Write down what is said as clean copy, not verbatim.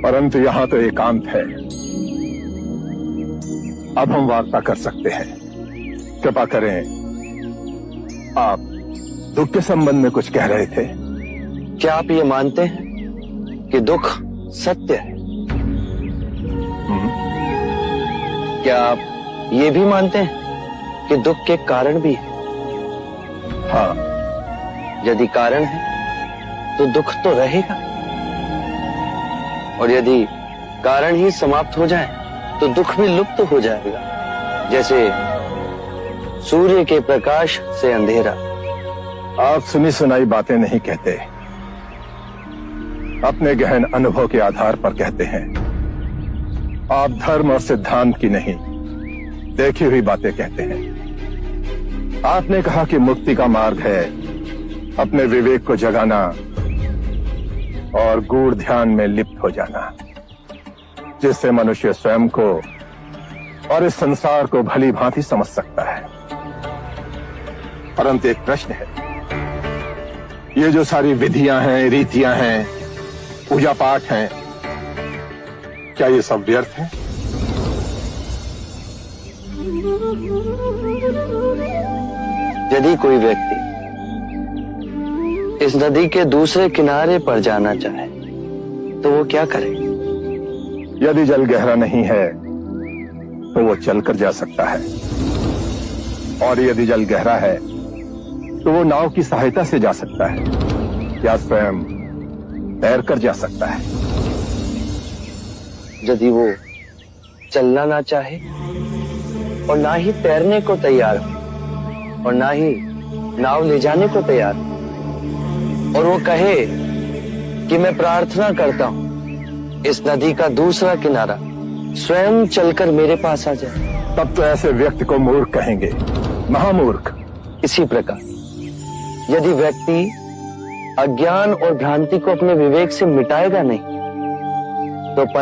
परंतु यहाँ तो एकांत है। अब हम वार्ता कर सकते हैं। कृपा करें, आप दुख के संबंध में कुछ कह रहे थे। क्या आप ये मानते हैं कि दुख सत्य है? क्या आप ये भी मानते हैं कि दुख के कारण भी है? हाँ। यदि कारण है तो दुख तो रहेगा, और यदि कारण ही समाप्त हो जाए तो दुख भी लुप्त हो जाएगा, जैसे सूर्य के प्रकाश से अंधेरा। आप सुनी सुनाई बातें नहीं कहते, अपने गहन अनुभव के आधार पर कहते हैं। आप धर्म और सिद्धांत की नहीं, देखी हुई बातें कहते हैं। आपने कहा कि मुक्ति का मार्ग है अपने विवेक को जगाना और गूढ़ ध्यान में लिप्त हो जाना, जिससे मनुष्य स्वयं को और इस संसार को भली भांति समझ सकता है। परंतु एक प्रश्न है, ये जो सारी विधियां हैं, रीतियां हैं, पूजा पाठ हैं, क्या ये सब व्यर्थ है? यदि कोई व्यक्ति इस नदी के दूसरे किनारे पर जाना चाहे तो वो क्या करे? यदि जल गहरा नहीं है तो वो चलकर जा सकता है, और यदि जल गहरा है तो वो नाव की सहायता से जा सकता है, या स्वयं तैरकर जा सकता है। यदि वो चलना ना चाहे और ना ही तैरने को तैयार हो और ना ही नाव ले जाने को तैयार हो, और वो कहे कि मैं प्रार्थना करता हूं इस नदी का दूसरा किनारा स्वयं चलकर मेरे पास आ जाए, तब तो ऐसे व्यक्ति को मूर्ख कहेंगे, महामूर्ख। इसी प्रकार यदि व्यक्ति अज्ञान और भ्रांति को अपने विवेक से मिटाएगा नहीं तो